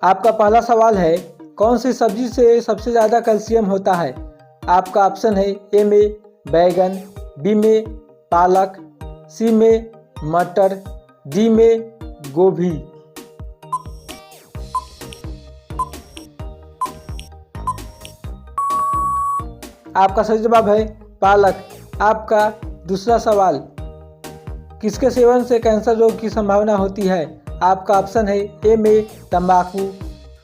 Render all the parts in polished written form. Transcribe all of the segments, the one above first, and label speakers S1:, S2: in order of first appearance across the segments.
S1: आपका पहला सवाल है, कौन सी सब्जी से सबसे ज़्यादा कैल्शियम होता है? आपका ऑप्शन है ए में बैगन, बी में पालक, सी में मटर, डी में गोभी। आपका सही जवाब है पालक। आपका दूसरा सवाल, किसके सेवन से कैंसर रोग की संभावना होती है? आपका ऑप्शन है ए में तंबाकू,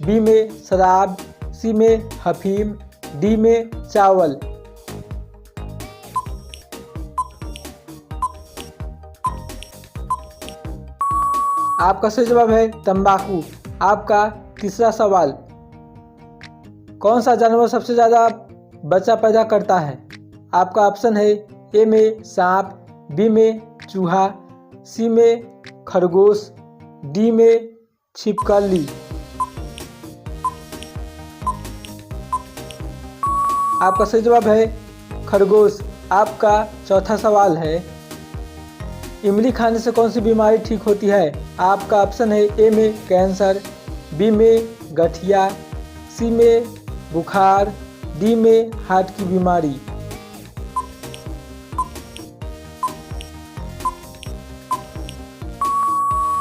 S1: बी में शराब, सी में अफीम, डी में चावल। आपका सही जवाब है तंबाकू। आपका तीसरा सवाल, कौन सा जानवर सबसे ज़्यादा बच्चा पैदा करता है? आपका ऑप्शन है ए में सांप, बी में चूहा, सी में खरगोश, डी में छिपकली। आपका सही जवाब है खरगोश। आपका चौथा सवाल है, इमली खाने से कौन सी बीमारी ठीक होती है? आपका ऑप्शन है ए में कैंसर, बी में गठिया, सी में बुखार, डी में हार्ट की बीमारी।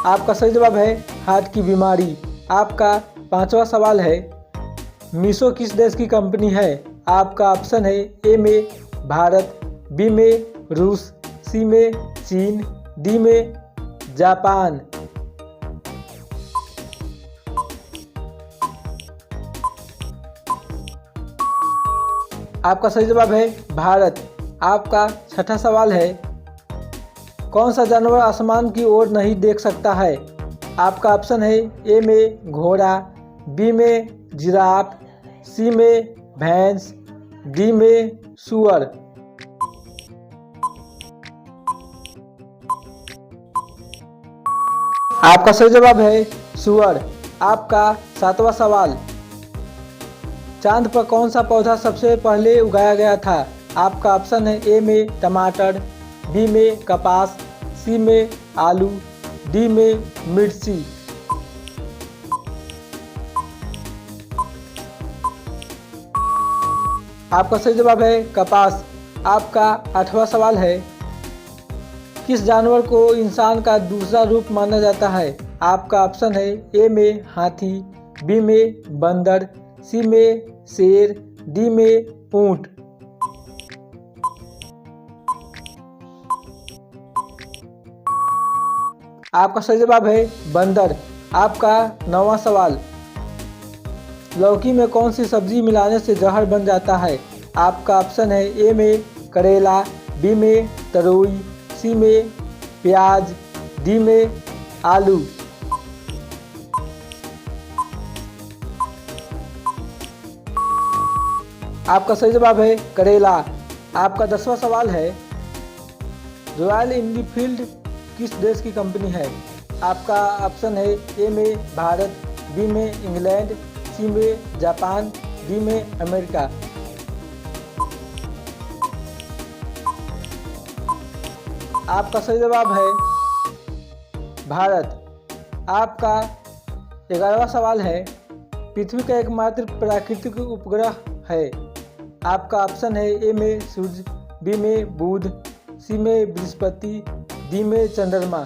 S1: आपका सही जवाब है हार्ट की बीमारी। आपका पांचवा सवाल है, मीशो किस देश की कंपनी है? आपका ऑप्शन है ए में भारत, बी में रूस, सी में चीन, डी में जापान। आपका सही जवाब है भारत। आपका छठा सवाल है, कौन सा जानवर आसमान की ओर नहीं देख सकता है? आपका ऑप्शन है ए में घोड़ा, बी में जिराफ, सी में भैंस, डी में सूअर। आपका सही जवाब है सूअर। आपका सातवां सवाल, चांद पर कौन सा पौधा सबसे पहले उगाया गया था? आपका ऑप्शन है ए में टमाटर, बी में कपास, सी में आलू, डी में मिर्ची। आपका सही जवाब है कपास। आपका आठवां सवाल है, किस जानवर को इंसान का दूसरा रूप माना जाता है? आपका ऑप्शन है ए में हाथी, बी में बंदर, सी में शेर, डी में ऊंट। आपका सही जवाब है बंदर। आपका नौवां सवाल, लौकी में कौन सी सब्जी मिलाने से जहर बन जाता है? आपका ऑप्शन है ए में करेला, बी में तरोई, सी में प्याज, डी में आलू। आपका सही जवाब है करेला। आपका 10वां सवाल है, रॉयल एनफील्ड किस देश की कंपनी है? आपका ऑप्शन है ए में भारत, बी में इंग्लैंड, सी में जापान, डी में अमेरिका। आपका सही जवाब है भारत। आपका 11वां सवाल है, पृथ्वी का एकमात्र प्राकृतिक उपग्रह है? आपका ऑप्शन है ए में सूर्य, बी में बुध, सी में बृहस्पति, डी में चंद्रमा।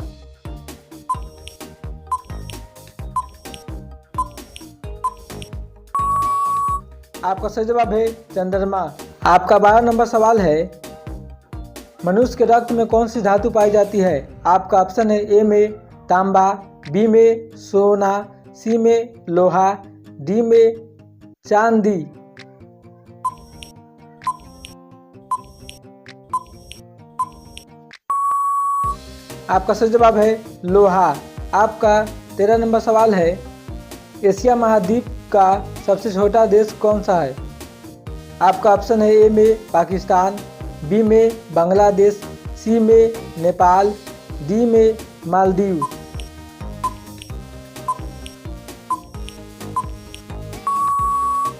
S1: आपका सही जवाब है चंद्रमा। आपका 12 नंबर सवाल है, मनुष्य के रक्त में कौन सी धातु पाई जाती है? आपका ऑप्शन है ए में तांबा, बी में सोना, सी में लोहा, डी में चांदी। आपका सही जवाब है लोहा। आपका 13 नंबर सवाल है, एशिया महाद्वीप का सबसे छोटा देश कौन सा है? आपका ऑप्शन है ए में पाकिस्तान, बी में बांग्लादेश, सी में नेपाल, डी में मालदीव।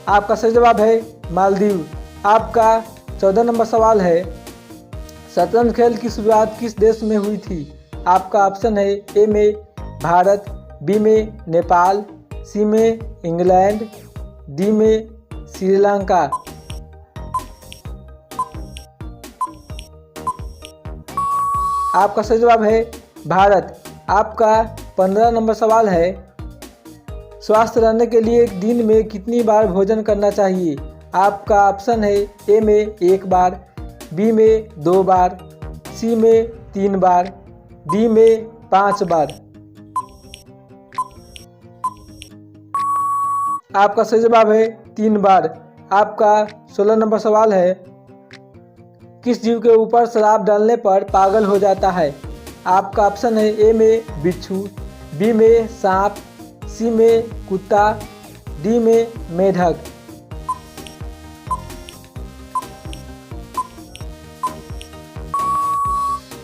S1: आपका सही जवाब है मालदीव। आपका 14 नंबर सवाल है, शतरंज खेल की शुरुआत किस देश में हुई थी? आपका ऑप्शन है ए में भारत, बी में नेपाल, सी में इंग्लैंड, डी में श्रीलंका। आपका सही जवाब है भारत। आपका 15 नंबर सवाल है, स्वस्थ रहने के लिए एक दिन में कितनी बार भोजन करना चाहिए? आपका ऑप्शन है ए में 1 बार, बी में 2 बार, सी में 3 बार, डी में 5 बार। आपका सही जवाब है 3 बार। आपका 16 नंबर सवाल है, किस जीव के ऊपर शराब डालने पर पागल हो जाता है? आपका ऑप्शन है ए में बिच्छू, बी में सांप, सी में कुत्ता, डी में मेढक।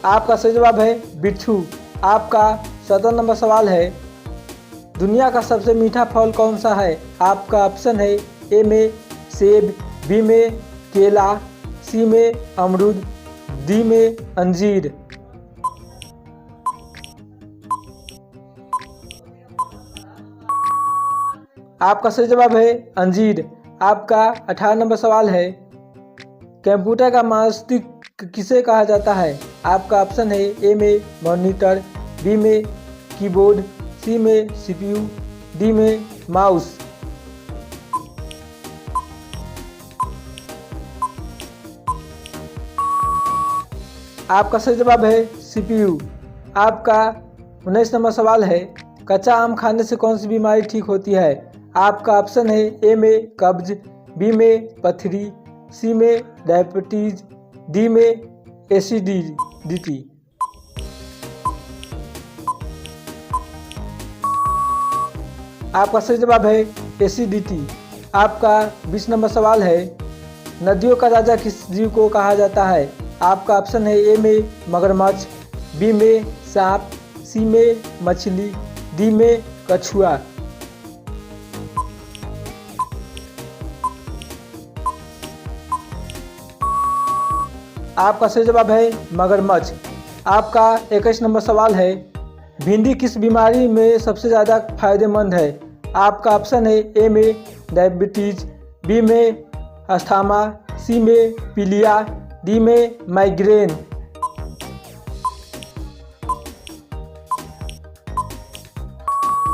S1: आपका सही जवाब है बिच्छू। आपका 17 नंबर सवाल है, दुनिया का सबसे मीठा फल कौन सा है? आपका ऑप्शन है ए में सेब, बी में केला, सी में अमरूद, डी में अंजीर। आपका सही जवाब है अंजीर। आपका 18 नंबर सवाल है, कंप्यूटर का मस्तिष्क किसे कहा जाता है? आपका ऑप्शन है ए में मॉनिटर, बी में कीबोर्ड, सी में सीपीयू, डी में माउस। आपका सही जवाब है सीपीयू। आपका 19 नंबर सवाल है, कच्चा आम खाने से कौन सी बीमारी ठीक होती है? आपका ऑप्शन है ए में कब्ज, बी में पथरी, सी में डायबिटीज, डी में एसिडिटी। आपका सही जवाब है एसिडिटी। आपका 20 नंबर सवाल है, नदियों का राजा किस जीव को कहा जाता है? आपका ऑप्शन है ए में मगरमच्छ, बी में सांप, सी में मछली, डी में कछुआ। आपका सही जवाब है मगरमच्छ। आपका 21 नंबर सवाल है, भिंडी किस बीमारी में सबसे ज़्यादा फायदेमंद है? आपका ऑप्शन है ए में डायबिटीज, बी में अस्थमा, सी में पीलिया, डी में माइग्रेन।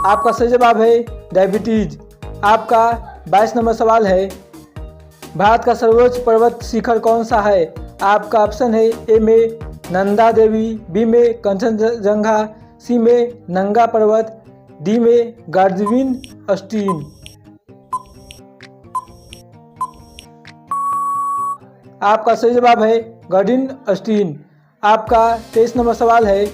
S1: आपका सही जवाब है डायबिटीज। आपका 22 नंबर सवाल है, भारत का सर्वोच्च पर्वत शिखर कौन सा है? आपका ऑप्शन है ए में नंदा देवी, बी में कंचनजंगा, सी में नंगा पर्वत, डी में गार्डविन स्टीन। आपका सही जवाब है गार्डविन स्टीन। आपका 23 नंबर सवाल है,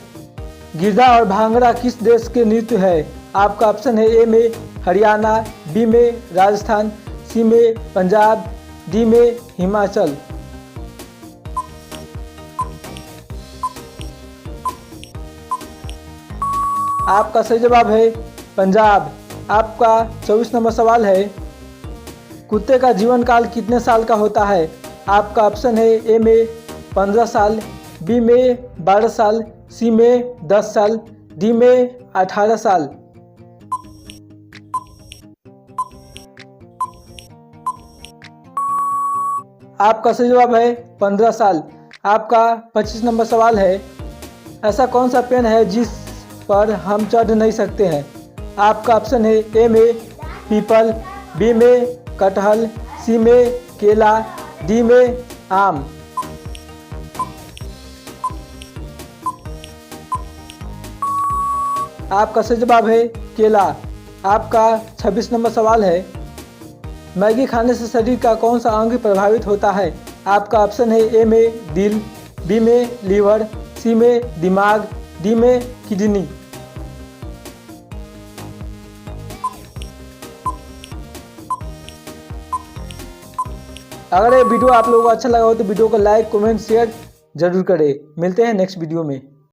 S1: गिरधा और भांगड़ा किस देश के नृत्य है? आपका ऑप्शन है ए में हरियाणा, बी में राजस्थान, सी में पंजाब, डी में हिमाचल। आपका सही जवाब है पंजाब। आपका 24 नंबर सवाल है, कुत्ते का जीवन काल कितने साल का होता है? आपका ऑप्शन है ए में 15 साल, बी में 12 साल, सी में 10 साल, डी में 18 साल। आपका सही जवाब है 15 साल। आपका 25 नंबर सवाल है, ऐसा कौन सा पेड़ है जिस पर हम चढ़ नहीं सकते हैं? आपका ऑप्शन है ए में पीपल, बी में कटहल, सी में केला, डी में आम। आपका सही जवाब है केला। आपका 26 नंबर सवाल है, मैगी खाने से शरीर का कौन सा अंग प्रभावित होता है? आपका ऑप्शन है ए में दिल, बी में लीवर, सी में दिमाग, डी में किडनी। अगर ये वीडियो आप लोगों को अच्छा लगा हो तो वीडियो को लाइक, कमेंट, शेयर जरूर करें। मिलते हैं नेक्स्ट वीडियो में।